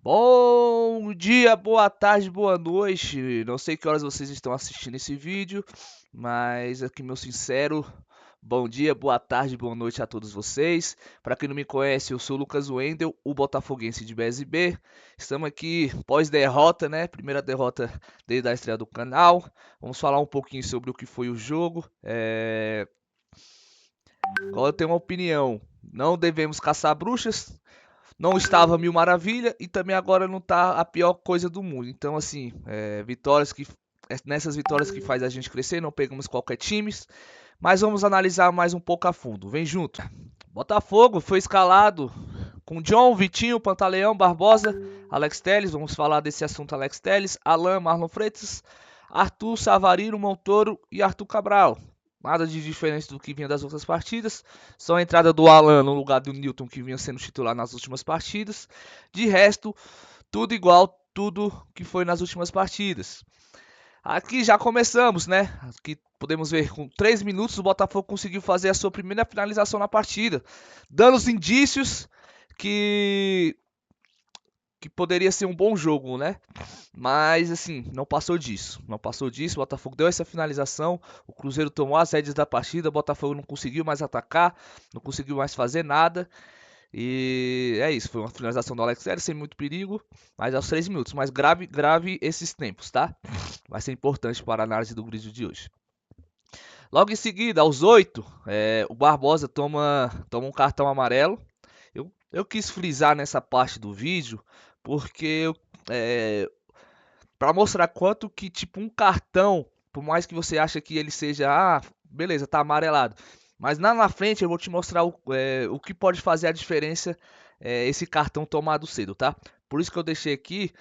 Bom dia, boa tarde, boa noite. Não sei que horas vocês estão assistindo esse vídeo, mas aqui meu sincero bom dia, boa tarde, boa noite a todos vocês. Para quem não me conhece, eu sou o Lucas Wendel, o botafoguense de BSB. Estamos aqui pós-derrota, né? Primeira derrota desde a estreia do canal. Vamos falar um pouquinho sobre o que foi o jogo. Qual eu tenho uma opinião. Não devemos caçar bruxas, não estava mil maravilha e também agora não tá a pior coisa do mundo. Então, assim, nessas vitórias que faz a gente crescer, não pegamos qualquer time, mas vamos analisar mais um pouco a fundo. Vem junto. Botafogo foi escalado com John, Vitinho, Pantaleão, Barbosa, Alex Telles, vamos falar desse assunto Alex Telles, Alan, Marlon Freitas, Arthur, Savarino, Montoro e Arthur Cabral. Nada de diferente do que vinha das outras partidas. Só a entrada do Alan no lugar do Newton, que vinha sendo titular nas últimas partidas. De resto, tudo igual, tudo que foi nas últimas partidas. Aqui já começamos, né? Aqui podemos ver, com 3 minutos o Botafogo conseguiu fazer a sua primeira finalização na partida, dando os indícios que que poderia ser um bom jogo, né? Mas assim, não passou disso. Não passou disso. O Botafogo deu essa finalização. O Cruzeiro tomou as rédeas da partida. O Botafogo não conseguiu mais atacar. Não conseguiu mais fazer nada. E é isso. Foi uma finalização do Alex Telles sem muito perigo. Mas aos 3 minutos. Mas grave esses tempos, tá? Vai ser importante para a análise do grid de hoje. Logo em seguida, aos 8, o Barbosa toma um cartão amarelo. Eu quis frisar nessa parte do vídeo porque é, para mostrar quanto que tipo um cartão, por mais que você ache que ele seja, beleza, tá amarelado, mas na frente eu vou te mostrar o que pode fazer a diferença esse cartão tomado cedo, tá? Por isso que eu deixei aqui,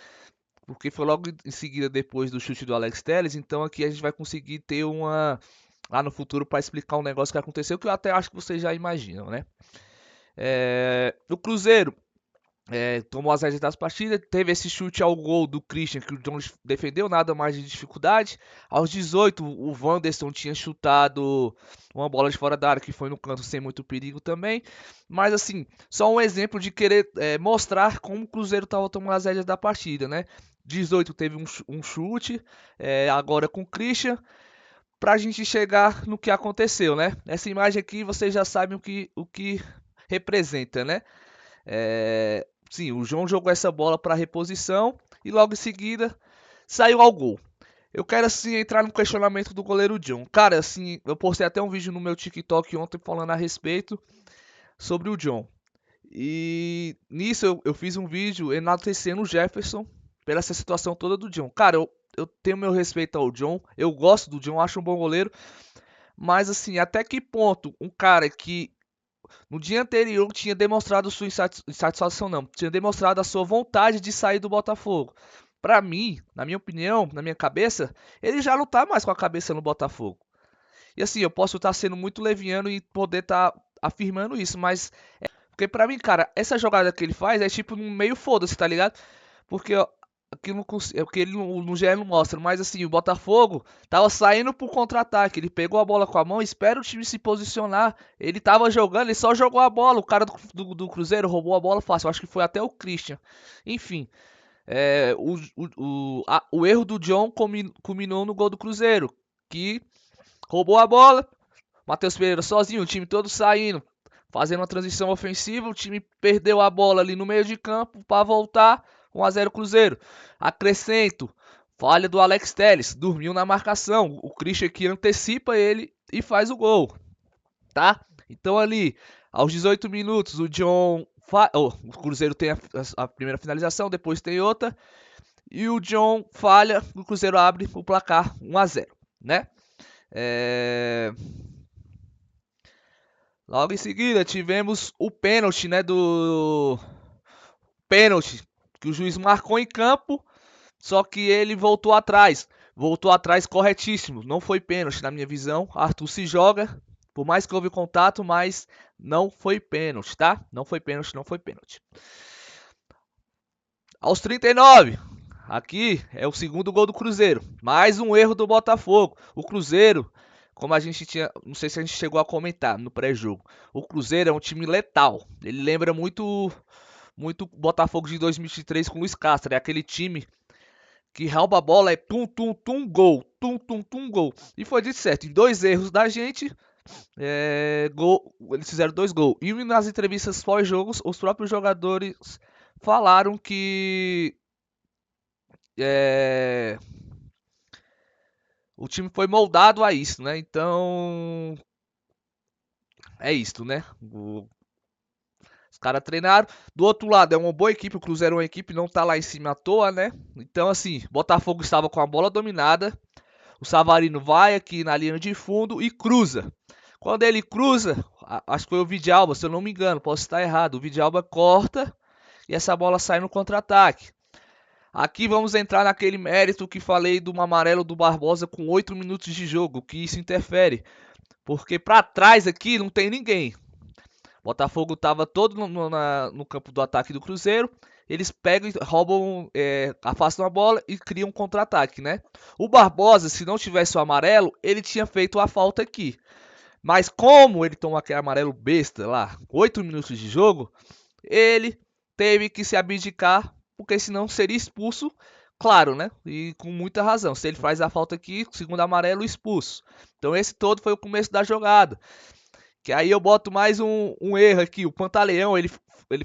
porque foi logo em seguida depois do chute do Alex Telles, então aqui a gente vai conseguir ter uma lá no futuro para explicar um negócio que aconteceu que eu até acho que vocês já imaginam, né? O Cruzeiro tomou as rédeas das partidas, teve esse chute ao gol do Christian que o Jones defendeu, nada mais de dificuldade. Aos 18, o Wanderson tinha chutado uma bola de fora da área que foi no canto sem muito perigo também. Mas assim, só um exemplo de querer mostrar como o Cruzeiro estava tomando as rédeas da partida, né? 18 teve um chute, agora com o Christian, pra gente chegar no que aconteceu, né? Essa imagem aqui vocês já sabem o que representa, né? Sim, o João jogou essa bola para reposição e logo em seguida saiu ao gol. Eu quero assim entrar no questionamento do goleiro John. Cara, assim, eu postei até um vídeo no meu TikTok ontem falando a respeito sobre o John. E nisso eu fiz um vídeo enaltecendo o Jefferson pela essa situação toda do John. Cara, eu tenho meu respeito ao John, eu gosto do John, acho um bom goleiro, mas assim, até que ponto um cara que no dia anterior tinha demonstrado sua insatisfação, não, tinha demonstrado a sua vontade de sair do Botafogo. Pra mim, na minha opinião, na minha cabeça, ele já não tá mais com a cabeça no Botafogo. E assim, eu posso estar sendo muito leviano e poder estar afirmando isso, mas porque pra mim, cara, essa jogada que ele faz é tipo no meio foda-se, tá ligado? Porque ó, aqui não, é porque ele no GE não mostra, mas assim, o Botafogo tava saindo pro contra-ataque. Ele pegou a bola com a mão, espera o time se posicionar. Ele tava jogando, ele só jogou a bola. O cara do Cruzeiro roubou a bola fácil. Eu acho que foi até o Christian. Enfim, o erro do John culminou no gol do Cruzeiro, que roubou a bola. Matheus Pereira sozinho, o time todo saindo, fazendo uma transição ofensiva. O time perdeu a bola ali no meio de campo para voltar. 1 a 0 Cruzeiro. Acrescento, falha do Alex Telles, dormiu na marcação. O Christian aqui antecipa ele e faz o gol, tá? Então ali, aos 18 minutos, o Cruzeiro tem a primeira finalização, depois tem outra. E o John falha, o Cruzeiro abre o placar 1 a 0, né? É... Logo em seguida tivemos o pênalti, né, do pênalti que o juiz marcou em campo, só que ele voltou atrás corretíssimo, não foi pênalti na minha visão. Arthur se joga, por mais que houve contato, mas não foi pênalti, tá? Não foi pênalti, não foi pênalti. Aos 39, aqui é o segundo gol do Cruzeiro, mais um erro do Botafogo. O Cruzeiro, como a gente tinha, não sei se a gente chegou a comentar no pré-jogo, o Cruzeiro é um time letal. Ele lembra muito muito Botafogo de 2023 com o Luiz Castro. É aquele time que rouba a bola, é tum, tum, tum, gol. Tum, tum, tum, gol. E foi de certo. Em 2 erros da gente, eles fizeram 2 gols. E nas entrevistas pós-jogos, os próprios jogadores falaram que é, o time foi moldado a isso, né? Então, é isso, né? Os caras treinaram. Do outro lado, é uma boa equipe. O Cruzeiro é uma equipe, não tá lá em cima à toa, né? Então, assim, Botafogo estava com a bola dominada. O Savarino vai aqui na linha de fundo e cruza. Quando ele cruza, acho que foi o Vidalba, se eu não me engano, posso estar errado. O Vidalba corta e essa bola sai no contra-ataque. Aqui vamos entrar naquele mérito que falei do amarelo do Barbosa com 8 minutos de jogo, que isso interfere. Porque para trás aqui não tem ninguém. Botafogo estava todo no campo do ataque do Cruzeiro. Eles pegam e roubam, afastam a bola e criam um contra-ataque, né? O Barbosa, se não tivesse o amarelo, ele tinha feito a falta aqui. Mas como ele tomou aquele amarelo besta lá, 8 minutos de jogo, ele teve que se abdicar, porque senão seria expulso, claro, né? E com muita razão. Se ele faz a falta aqui, segundo amarelo, expulso. Então esse todo foi o começo da jogada. Que aí eu boto mais um erro aqui. O Pantaleão, ele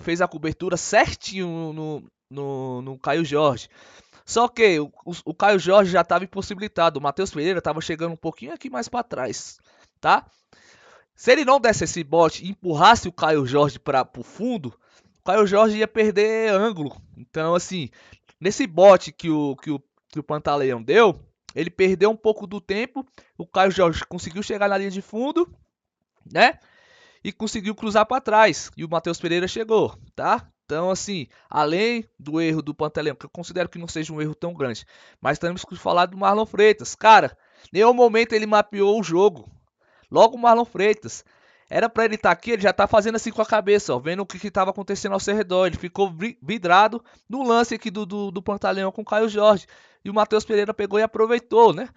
fez a cobertura certinho no Caio Jorge. Só que o Caio Jorge já estava impossibilitado. O Matheus Pereira estava chegando um pouquinho aqui mais para trás, tá? Se ele não desse esse bote e empurrasse o Caio Jorge para o fundo, o Caio Jorge ia perder ângulo. Então, assim, nesse bote que o Pantaleão deu, ele perdeu um pouco do tempo. O Caio Jorge conseguiu chegar na linha de fundo, né? E conseguiu cruzar para trás. E o Matheus Pereira chegou, tá? Então, assim, além do erro do Pantaleão, que eu considero que não seja um erro tão grande, mas temos que falar do Marlon Freitas. Cara, em nenhum momento ele mapeou o jogo. Logo o Marlon Freitas. Era pra ele estar aqui, ele já tá fazendo assim com a cabeça, ó, vendo o que estava acontecendo ao seu redor. Ele ficou vidrado no lance aqui do Pantaleão com o Caio Jorge. E o Matheus Pereira pegou e aproveitou, né?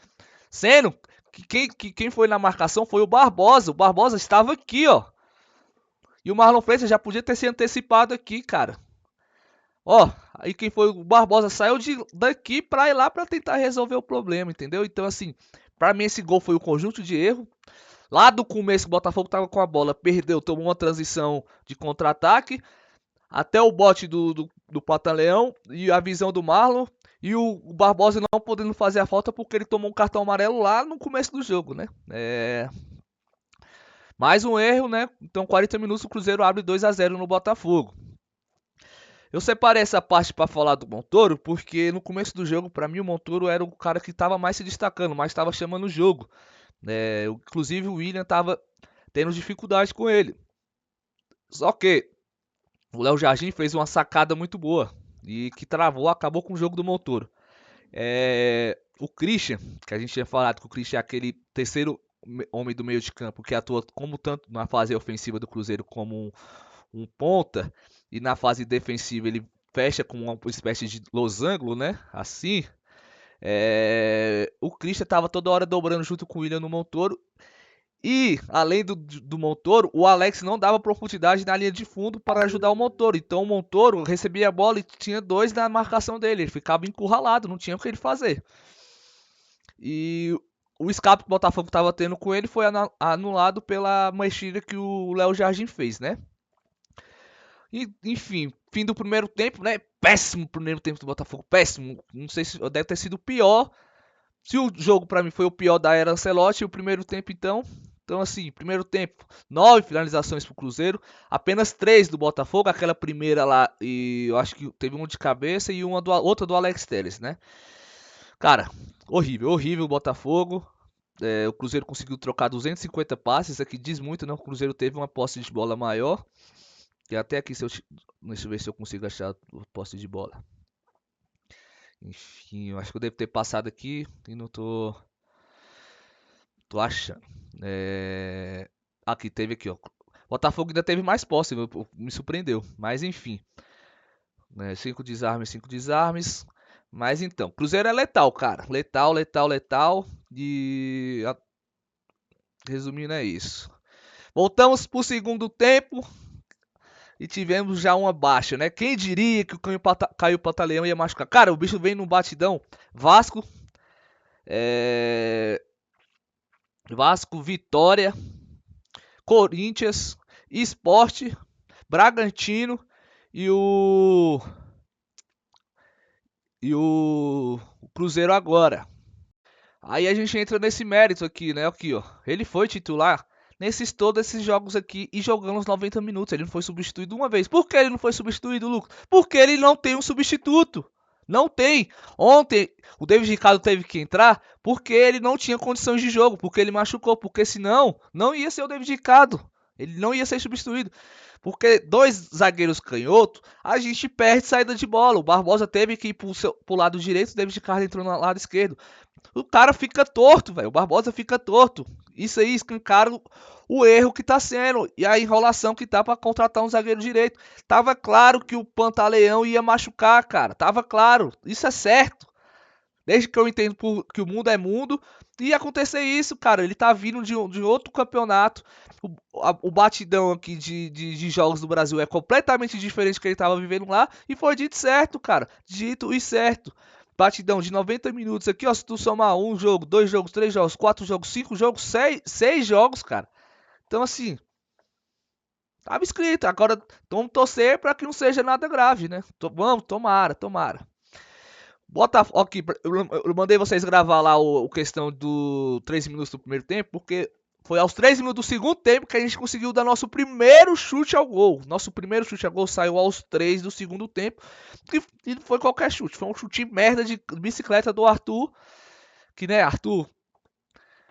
Sendo que quem foi na marcação foi o Barbosa. O Barbosa estava aqui, ó. E o Marlon Freitas já podia ter se antecipado aqui, cara. Ó, aí quem foi o Barbosa saiu daqui pra ir lá pra tentar resolver o problema, entendeu? Então, assim, pra mim esse gol foi um conjunto de erro. Lá do começo o Botafogo tava com a bola, perdeu, tomou uma transição de contra-ataque. Até o bote do Pantaleão e a visão do Marlon. E o Barbosa não podendo fazer a falta porque ele tomou um cartão amarelo lá no começo do jogo, né? Mais um erro, né? Então 40 minutos o Cruzeiro abre 2-0 no Botafogo. Eu separei essa parte para falar do Montoro porque no começo do jogo, para mim, o Montoro era o cara que estava mais se destacando, mais estava chamando o jogo. Inclusive o William estava tendo dificuldade com ele. Só que o Léo Jardim fez uma sacada muito boa e que travou, acabou com o jogo do Montoro. O Christian, que a gente tinha falado que o Christian é aquele terceiro homem do meio de campo que atua como tanto na fase ofensiva do Cruzeiro como um ponta, e na fase defensiva ele fecha com uma espécie de losango, né? Assim. O Christian estava toda hora dobrando junto com o William no Montoro. E, além do Montoro, o Alex não dava profundidade na linha de fundo para ajudar o Montoro. Então o Montoro recebia a bola e tinha dois na marcação dele. Ele ficava encurralado, não tinha o que ele fazer. E o escape que o Botafogo estava tendo com ele foi anulado pela mexida que o Léo Jardim fez, né? E, enfim, fim do primeiro tempo, né? Péssimo primeiro tempo do Botafogo, péssimo. Não sei se deve ter sido o pior. Se o jogo para mim foi o pior da era Ancelotti, o primeiro tempo então assim, primeiro tempo, 9 finalizações pro Cruzeiro, apenas 3 do Botafogo, aquela primeira lá, e eu acho que teve uma de cabeça e outra do Alex Telles, né? Cara, horrível, horrível o Botafogo. O Cruzeiro conseguiu trocar 250 passes, isso aqui diz muito, né? O Cruzeiro teve uma posse de bola maior. E até aqui, deixa eu ver se eu consigo achar o posse de bola. Enfim, eu acho que eu devo ter passado aqui e não tô achando. Aqui, teve aqui, ó. Botafogo ainda teve mais posse, me surpreendeu. Mas enfim. 5 desarmes, 5 desarmes. Mas então, Cruzeiro é letal, cara. Letal, letal, letal. E resumindo, é isso. Voltamos pro segundo tempo. e tivemos já uma baixa, né? Quem diria que o Caio Pantaleão ia machucar? Cara, o bicho vem num batidão. Vasco, é... Vasco, Vitória, Corinthians, Sport, Bragantino e o o Cruzeiro agora. Aí a gente entra nesse mérito aqui, né? Aqui, ó. Ele foi titular nesses todos esses jogos aqui e jogando os 90 minutos. Ele não foi substituído uma vez. Por que ele não foi substituído, Lucas? Porque ele não tem um substituto. Não tem. Ontem o David Ricardo teve que entrar porque ele não tinha condições de jogo, porque ele machucou, porque senão não ia ser o David Ricardo. Ele não ia ser substituído. Porque dois zagueiros canhotos, a gente perde saída de bola. O Barbosa teve que ir pro lado direito, o David Ricardo entrou no lado esquerdo. O cara fica torto, velho. O Barbosa fica torto. Isso aí escancara o erro que tá sendo e a enrolação que tá pra contratar um zagueiro direito. Tava claro que o Pantaleão ia machucar, cara. Tava claro. Isso é certo. Desde que eu entendo que o mundo é mundo, ia acontecer isso, cara. Ele tá vindo de outro campeonato. O batidão aqui de jogos do Brasil é completamente diferente do que ele tava vivendo lá. E foi dito certo, cara. Dito e certo. Batidão de 90 minutos aqui, ó. Se tu somar um jogo, dois jogos, três jogos, quatro jogos, cinco jogos, seis jogos, cara. Então, assim, tava escrito. Agora, vamos torcer pra que não seja nada grave, né? Vamos, tomara, tomara. Botafogo, aqui, eu mandei vocês gravar lá o questão do 3 minutos do primeiro tempo, porque foi aos 3 minutos do segundo tempo que a gente conseguiu dar nosso primeiro chute ao gol. Nosso primeiro chute ao gol saiu aos 3 do segundo tempo, e não foi qualquer chute, foi um chute merda de bicicleta do Arthur, que né, Arthur,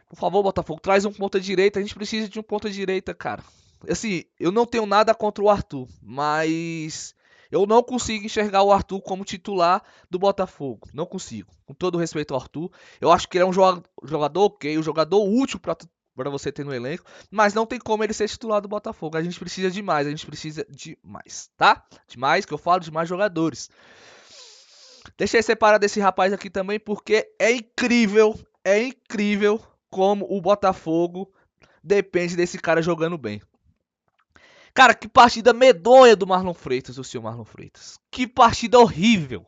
por favor, Botafogo, traz um ponta direita, a gente precisa de um ponta direita, cara. Assim, eu não tenho nada contra o Arthur, mas eu não consigo enxergar o Arthur como titular do Botafogo. Não consigo. Com todo respeito ao Arthur, eu acho que ele é um jogador ok, um jogador útil para você ter no elenco, mas não tem como ele ser titular do Botafogo. A gente precisa de mais, a gente precisa de mais, tá? De mais, que eu falo de mais jogadores. Deixa eu separar desse rapaz aqui também, porque é incrível como o Botafogo depende desse cara jogando bem. Cara, que partida medonha do Marlon Freitas, o senhor Marlon Freitas. Que partida horrível.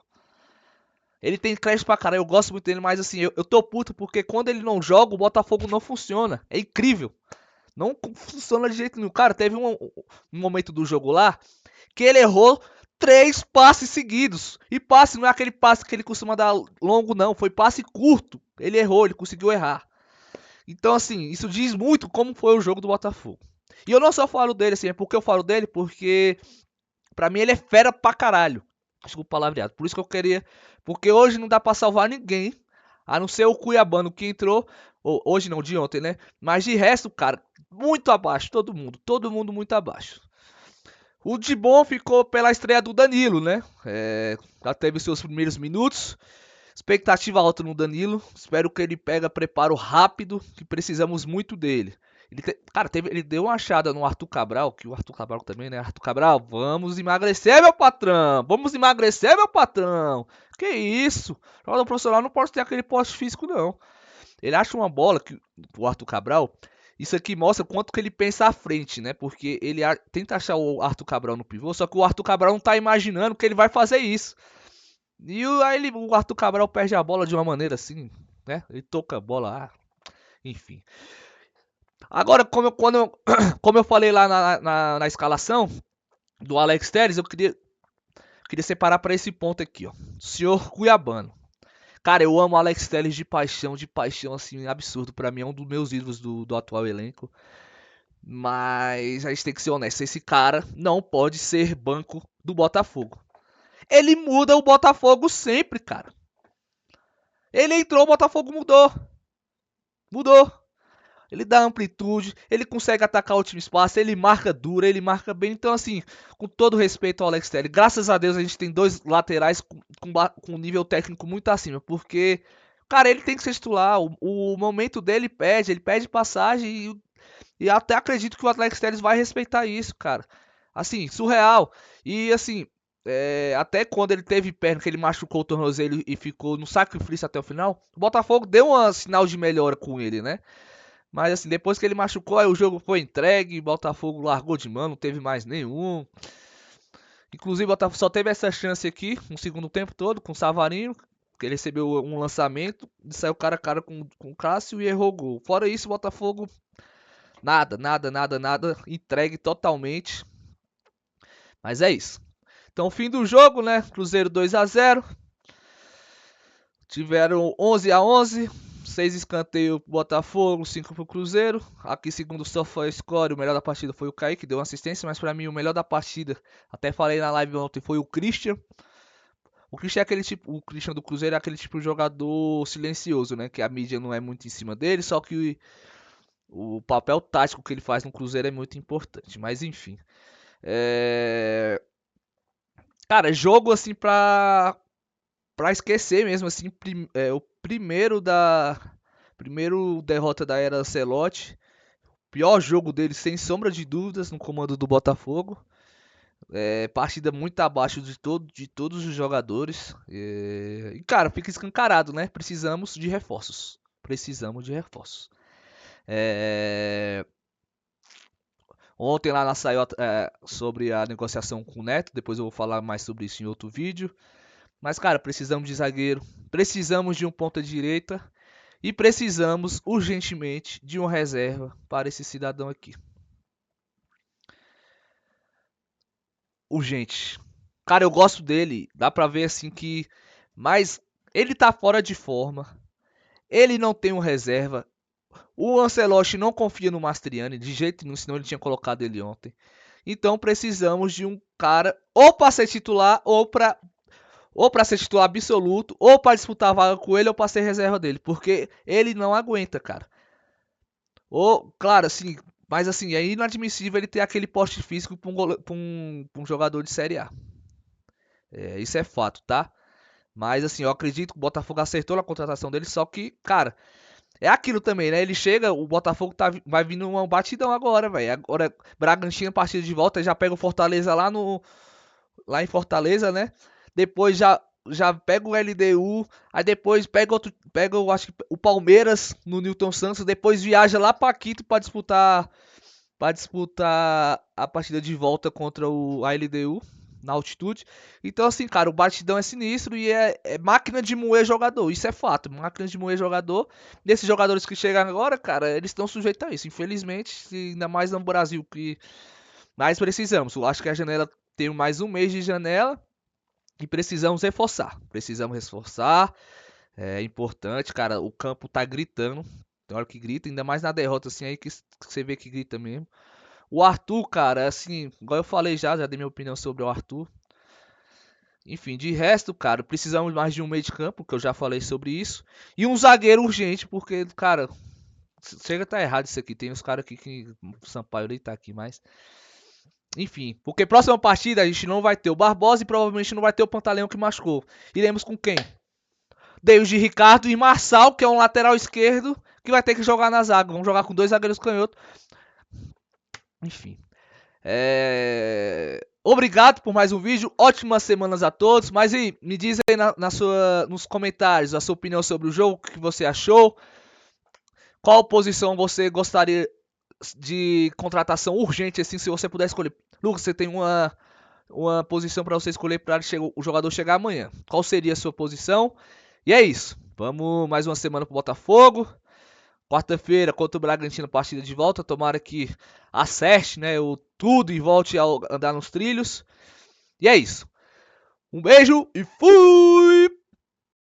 Ele tem crédito pra caralho, eu gosto muito dele, mas assim, eu tô puto porque quando ele não joga, o Botafogo não funciona. É incrível. Não funciona de jeito nenhum. Cara, teve um momento do jogo lá que ele errou 3 passes seguidos. E passe não é aquele passe que ele costuma dar longo, não. Foi passe curto. Ele errou, ele conseguiu errar. Então, assim, isso diz muito como foi o jogo do Botafogo. E eu não só falo dele, assim, é porque eu falo dele, porque pra mim ele é fera pra caralho. Desculpa o palavreado. Por isso que eu queria. Porque hoje não dá pra salvar ninguém. A não ser o Cuiabano que entrou. Hoje não, de ontem, né? Mas de resto, cara, muito abaixo. Todo mundo. Todo mundo muito abaixo. O de bom ficou pela estreia do Danilo, né? Já teve seus primeiros minutos. Expectativa alta no Danilo. Espero que ele pega preparo rápido. Que precisamos muito dele. Cara, ele deu uma achada no Arthur Cabral, que o Arthur Cabral também, né? Arthur Cabral, vamos emagrecer, meu patrão! Vamos emagrecer, meu patrão! Que isso? Jogador profissional não pode ter aquele poste físico, não. Ele acha uma bola, que o Arthur Cabral, isso aqui mostra quanto que ele pensa à frente, né? Porque ele tenta achar o Arthur Cabral no pivô, só que o Arthur Cabral não tá imaginando que ele vai fazer isso. E aí o Arthur Cabral perde a bola de uma maneira assim, né? Ele toca a bola, enfim. Agora, como eu falei lá na escalação do Alex Telles, eu queria separar para esse ponto aqui, ó. Senhor Cuiabano. Cara, eu amo o Alex Telles de paixão, assim, absurdo. Pra mim é um dos meus ídolos do atual elenco. Mas a gente tem que ser honesto, esse cara não pode ser banco do Botafogo. Ele muda o Botafogo sempre, cara. Ele entrou, o Botafogo mudou. Mudou. Ele dá amplitude, ele consegue atacar o último espaço, ele marca duro, ele marca bem. Então, assim, com todo respeito ao Alex Telles, graças a Deus a gente tem dois laterais com nível técnico muito acima. Porque, cara, ele tem que ser titular. O momento dele ele pede passagem. E até acredito que o Alex Telles vai respeitar isso, cara. Assim, surreal. E, assim, até quando ele teve perna, que ele machucou o tornozelo e ficou no sacrifício até o final, o Botafogo deu um sinal de melhora com ele, né? Mas assim, depois que ele machucou, aí o jogo foi entregue, Botafogo largou de mão, não teve mais nenhum. Inclusive, o Botafogo só teve essa chance aqui, no segundo tempo todo, com o Savarino, que ele recebeu um lançamento, e saiu cara a cara com o Cássio e errou o gol. Fora isso, o Botafogo, nada, nada, nada, nada, entregue totalmente. Mas é isso. Então, fim do jogo, né? Cruzeiro 2 a 0. Tiveram 11 a 11, 6 escanteios pro Botafogo, 5 pro Cruzeiro. Aqui, segundo o SofaScore, o melhor da partida foi o Kaique, deu uma assistência, mas pra mim o melhor da partida, até falei na live ontem, foi o Christian. O Christian é aquele tipo, o Christian do Cruzeiro é aquele tipo de jogador silencioso, né? Que a mídia não é muito em cima dele, só que o papel tático que ele faz no Cruzeiro é muito importante. Mas enfim. Cara, jogo assim pra esquecer mesmo, assim, o primeiro derrota da era Ancelotti, pior jogo dele sem sombra de dúvidas no comando do Botafogo, partida muito abaixo de todos os jogadores, e cara, fica escancarado, né? Precisamos de reforços. Ontem lá na saiu sobre a negociação com o Neto, depois eu vou falar mais sobre isso em outro vídeo. Mas, cara, precisamos de zagueiro, precisamos de um ponta-direita e precisamos urgentemente de uma reserva para esse cidadão aqui. Urgente. Cara, eu gosto dele, dá pra ver assim que. Mas ele tá fora de forma, ele não tem um reserva. O Ancelotti não confia no Mastriani de jeito nenhum, senão ele tinha colocado ele ontem. Então precisamos de um cara ou para ser titular ou para ser titular absoluto, ou para disputar a vaga com ele, ou para ser reserva dele, porque ele não aguenta, cara. Ou, claro, assim, mas assim, é inadmissível ele ter aquele poste físico para um jogador de Série A. Isso é fato, tá? Mas assim, eu acredito que o Botafogo acertou na contratação dele, só que, cara, é aquilo também, né? Ele chega, o Botafogo vai vindo uma batidão agora, velho. Agora, Bragantino, partida de volta, já pega o Fortaleza lá em Fortaleza, né? Depois já pega o LDU, aí depois pega eu acho que o Palmeiras no Newton Santos, depois viaja lá para Quito para disputar a partida de volta contra a LDU na altitude. Então assim, cara, o batidão é sinistro e é máquina de moer jogador, isso é fato, máquina de moer jogador. Desses jogadores que chegam agora, cara, eles estão sujeitos a isso, infelizmente, ainda mais no Brasil que mais precisamos. Eu acho que a janela tem mais um mês de janela. E precisamos reforçar. Precisamos reforçar. É importante, cara. O campo tá gritando. Tem hora que grita, ainda mais na derrota, assim, aí que você vê que grita mesmo. O Arthur, cara, assim, igual eu falei já dei minha opinião sobre o Arthur. Enfim, de resto, cara, precisamos mais de um meio de campo, que eu já falei sobre isso. E um zagueiro urgente, porque, cara, chega a tá errado isso aqui. Tem uns caras aqui que. O Sampaio nem tá aqui mais. Enfim, porque próxima partida a gente não vai ter o Barbosa e provavelmente não vai ter o Pantaleão que machucou. Iremos com quem? Deus de Ricardo e Marçal, que é um lateral esquerdo, que vai ter que jogar na zaga. Vamos jogar com dois zagueiros canhotos. Enfim. Obrigado por mais um vídeo. Ótimas semanas a todos. Mas e me diz aí nos comentários a sua opinião sobre o jogo, o que você achou. Qual posição você gostaria de contratação urgente, assim, se você puder escolher. Lucas, você tem uma posição para você escolher para o jogador chegar amanhã. Qual seria a sua posição? E é isso. Vamos mais uma semana pro Botafogo. Quarta-feira contra o Bragantino, partida de volta. Tomara que acerte, né, o tudo e volte a andar nos trilhos. E é isso. Um beijo e fui!